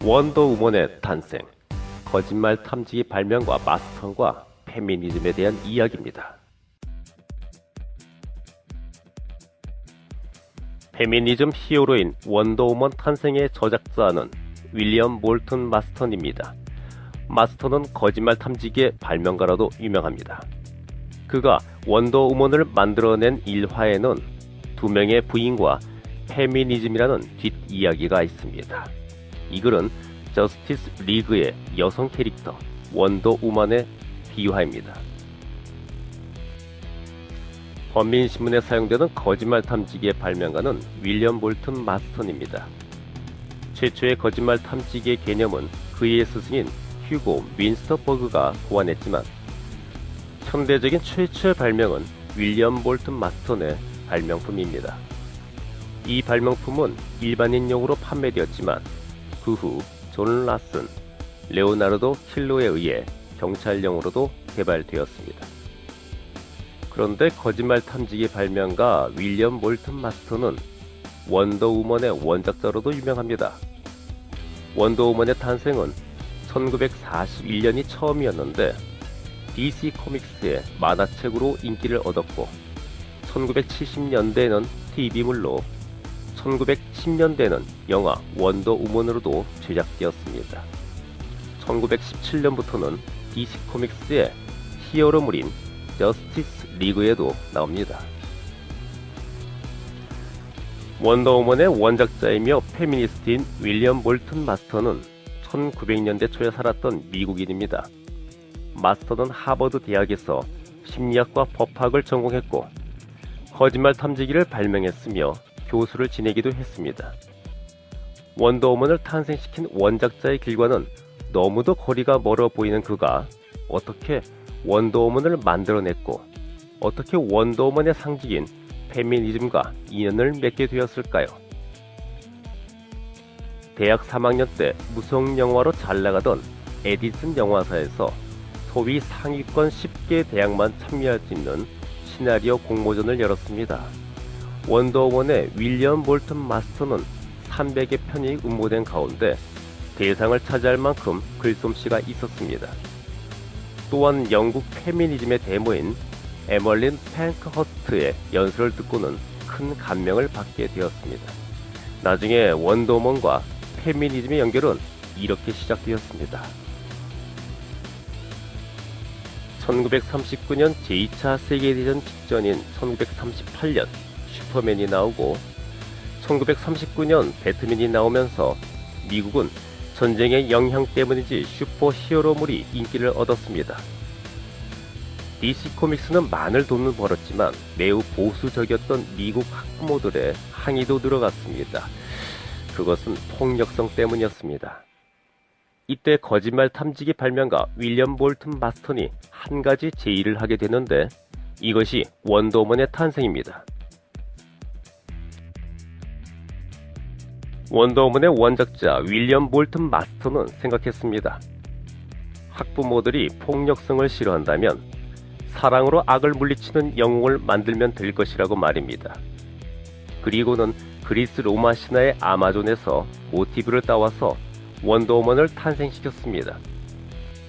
원더우먼의 탄생, 거짓말 탐지기 발명과 마스턴과 페미니즘에 대한 이야기입니다. 페미니즘 히어로인 원더우먼 탄생의 저작자는 윌리엄 몰튼 마스턴입니다. 마스턴은 거짓말 탐지기의 발명가로도 유명합니다. 그가 원더우먼을 만들어낸 일화에는 두 명의 부인과 페미니즘이라는 뒷이야기가 있습니다. 이 글은 저스티스 리그의 여성 캐릭터 원더우먼의 비화입니다. 헌민신문에 사용되는 거짓말 탐지기의 발명가는 윌리엄 몰튼 마스턴입니다. 최초의 거짓말 탐지기의 개념은 그의 스승인 휴고 윈스터버그가 고안했지만 현대적인 최초의 발명은 윌리엄 몰튼 마스턴의 발명품입니다. 이 발명품은 일반인용으로 판매되었지만 그 후 존 라슨, 레오나르도 킬로에 의해 경찰용으로도 개발되었습니다. 그런데 거짓말 탐지기 발명가 윌리엄 몰튼 마스턴은 원더우먼의 원작자로도 유명합니다. 원더우먼의 탄생은 1941년이 처음이었는데 DC 코믹스의 만화책으로 인기를 얻었고 1970년대에는 TV물로 1910년대에는 영화 원더우먼으로도 제작되었습니다. 1917년부터는 DC 코믹스의 히어로물인 저스티스 리그에도 나옵니다. 원더우먼의 원작자이며 페미니스트인 윌리엄 몰튼 마스턴은 1900년대 초에 살았던 미국인입니다. 마스턴은 하버드 대학에서 심리학과 법학을 전공했고 거짓말 탐지기를 발명했으며 교수를 지내기도 했습니다. 원더우먼을 탄생시킨 원작자의 길과는 너무도 거리가 멀어 보이는 그가 어떻게 원더우먼을 만들어냈고 어떻게 원더우먼의 상징인 페미니즘과 인연을 맺게 되었을까요? 대학 3학년 때 무성영화로 잘나가던 에디슨 영화사에서 소위 상위권 10개 대학만 참여할 수 있는 시나리오 공모전을 열었습니다. 원더우먼의 윌리엄 몰튼 마스턴은 300여 편이 응모된 가운데 대상을 차지할 만큼 글솜씨가 있었습니다. 또한 영국 페미니즘의 데모인 에멀린 팽크허스트의 연설을 듣고는 큰 감명을 받게 되었습니다. 나중에 원더우먼과 페미니즘의 연결은 이렇게 시작되었습니다. 1939년 제2차 세계대전 직전인 1938년 슈퍼맨이 나오고 1939년 배트맨이 나오면서 미국은 전쟁의 영향 때문인지 슈퍼 히어로물이 인기를 얻었습니다. DC 코믹스는 많은 돈을 벌었지만 매우 보수적이었던 미국 학부모들의 항의도 들어갔습니다. 그것은 폭력성 때문이었습니다. 이때 거짓말 탐지기 발명가 윌리엄 몰튼 마스턴이 한 가지 제의를 하게 되는데 이것이 원더우먼의 탄생입니다. 원더우먼의 원작자 윌리엄 몰튼 마스턴은 생각했습니다. 학부모들이 폭력성을 싫어한다면 사랑으로 악을 물리치는 영웅을 만들면 될 것이라고 말입니다. 그리고는 그리스 로마 신화의 아마존에서 모티브를 따와서 원더우먼을 탄생시켰습니다.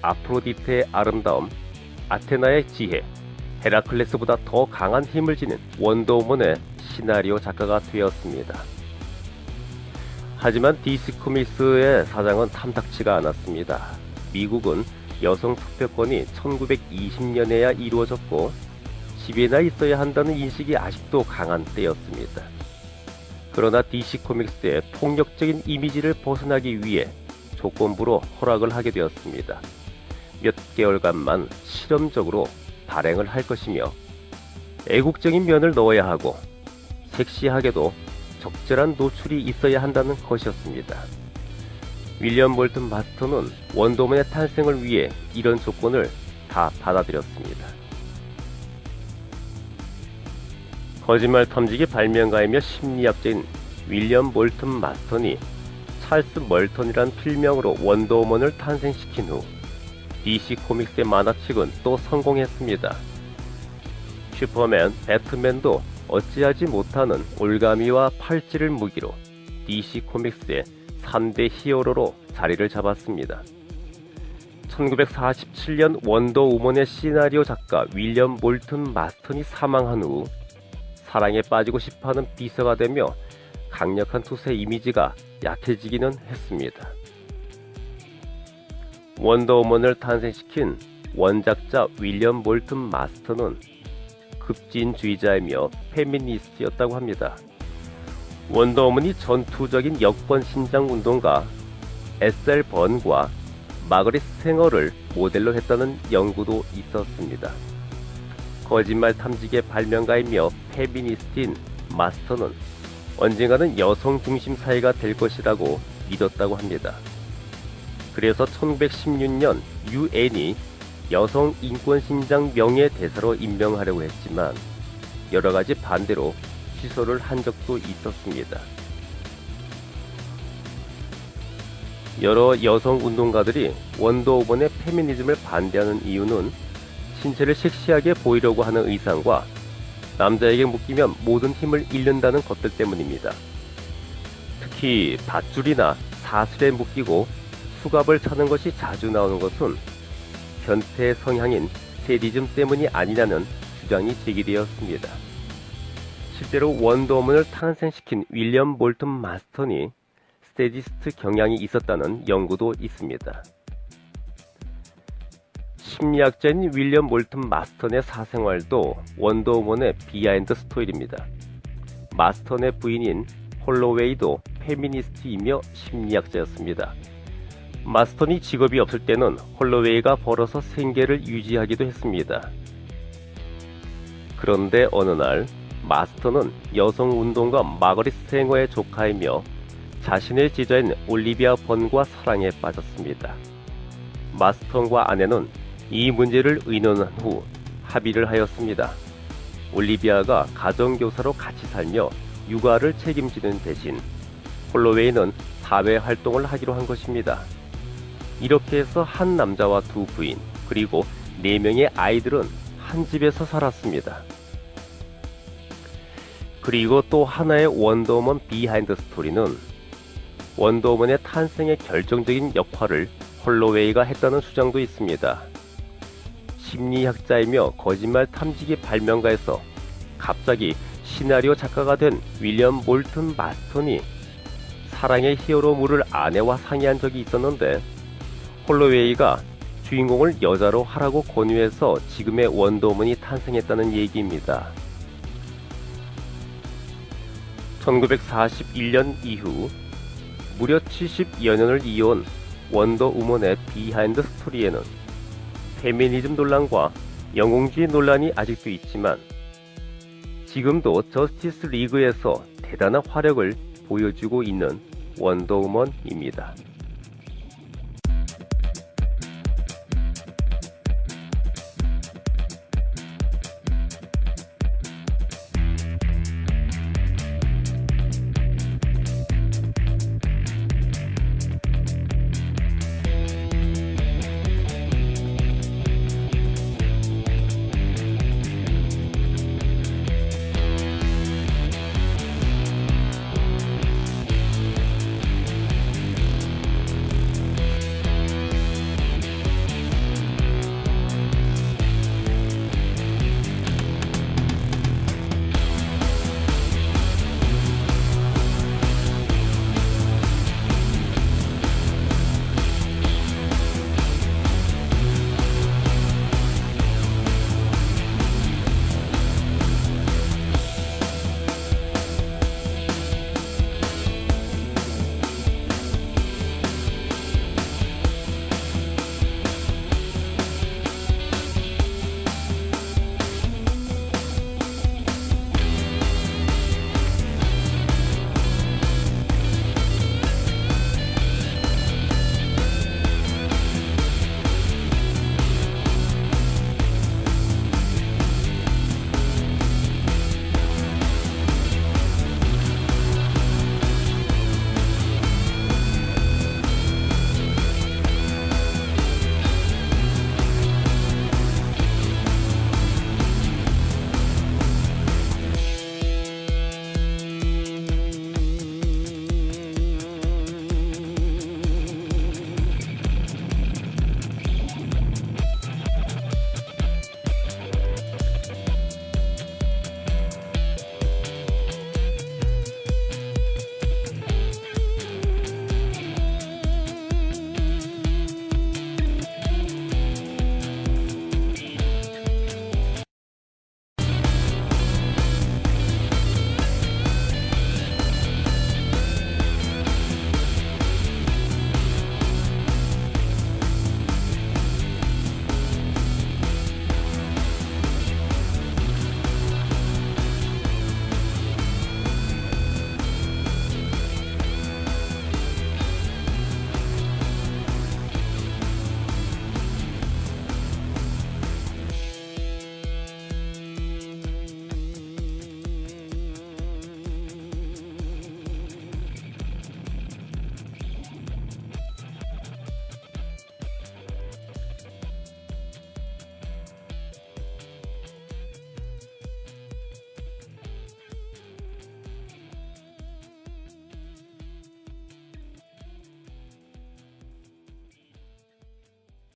아프로디테의 아름다움, 아테나의 지혜, 헤라클레스보다 더 강한 힘을 지닌 원더우먼의 시나리오 작가가 되었습니다. 하지만 DC 코믹스의 사장은 탐탁치가 않았습니다. 미국은 여성 투표권이 1920년에야 이루어졌고 집에나 있어야 한다는 인식이 아직도 강한 때였습니다. 그러나 DC 코믹스의 폭력적인 이미지를 벗어나기 위해 조건부로 허락을 하게 되었습니다. 몇 개월간만 실험적으로 발행을 할 것이며 애국적인 면을 넣어야 하고 섹시하게도 적절한 노출이 있어야 한다는 것이었습니다. 윌리엄 몰튼 마스턴은 원더우먼의 탄생을 위해 이런 조건을 다 받아들였습니다. 거짓말 탐지기 발명가이며 심리학자인 윌리엄 몰튼 마스턴이 찰스 멀턴이란 필명으로 원더우먼을 탄생시킨 후 DC 코믹스의 만화책은 또 성공했습니다. 슈퍼맨, 배트맨도 어찌하지 못하는 올가미와 팔찌를 무기로 DC 코믹스의 3대 히어로로 자리를 잡았습니다. 1947년 원더우먼의 시나리오 작가 윌리엄 몰튼 마스턴이 사망한 후 사랑에 빠지고 싶어하는 비서가 되며 강력한 투세 이미지가 약해지기는 했습니다. 원더우먼을 탄생시킨 원작자 윌리엄 몰튼 마스턴은 급진주의자이며 페미니스트였다고 합니다. 원더우먼이 전투적인 여권 신장 운동가 에셀 번과 마거릿 생어를 모델로 했다는 연구도 있었습니다. 거짓말 탐지기의 발명가이며 페미니스트인 마스턴은 언젠가는 여성 중심 사회가 될 것이라고 믿었다고 합니다. 그래서 1916년 유엔이 여성 인권 신장 명예대사로 임명하려고 했지만 여러가지 반대로 취소를 한 적도 있었습니다. 여러 여성 운동가들이 원더우먼의 페미니즘을 반대하는 이유는 신체를 섹시하게 보이려고 하는 의상과 남자에게 묶이면 모든 힘을 잃는다는 것들 때문입니다. 특히 밧줄이나 사슬에 묶이고 수갑을 차는 것이 자주 나오는 것은 변태 성향인 세디즘 때문이 아니냐는 주장이 제기되었습니다. 실제로 원더우먼을 탄생시킨 윌리엄 몰튼 마스턴이 세디스트 경향이 있었다는 연구도 있습니다. 심리학자인 윌리엄 몰튼 마스턴의 사생활도 원더우먼의 비하인드 스토리입니다. 마스턴의 부인인 홀로웨이도 페미니스트이며 심리학자였습니다. 마스턴이 직업이 없을 때는 홀로웨이가 벌어서 생계를 유지하기도 했습니다. 그런데 어느 날 마스턴은 여성운동가 마거릿 생어의 조카이며 자신의 지자인 올리비아 번과 사랑에 빠졌습니다. 마스턴과 아내는 이 문제를 의논한 후 합의를 하였습니다. 올리비아가 가정교사로 같이 살며 육아를 책임지는 대신 홀로웨이는 사회 활동을 하기로 한 것입니다. 이렇게 해서 한 남자와 두 부인 그리고 4명의 아이들은 한 집에서 살았습니다. 그리고 또 하나의 원더우먼 비하인드 스토리는 원더우먼의 탄생에 결정적인 역할을 홀로웨이가 했다는 주장도 있습니다. 심리학자이며 거짓말 탐지기 발명가에서 갑자기 시나리오 작가가 된 윌리엄 몰튼 마스턴이 사랑의 히어로물을 아내와 상의한 적이 있었는데 홀로웨이가 주인공을 여자로 하라고 권유해서 지금의 원더우먼이 탄생했다는 얘기입니다. 1941년 이후 무려 70여 년을 이어온 원더우먼의 비하인드 스토리에는 페미니즘 논란과 영웅주의 논란이 아직도 있지만 지금도 저스티스 리그에서 대단한 활약을 보여주고 있는 원더우먼입니다.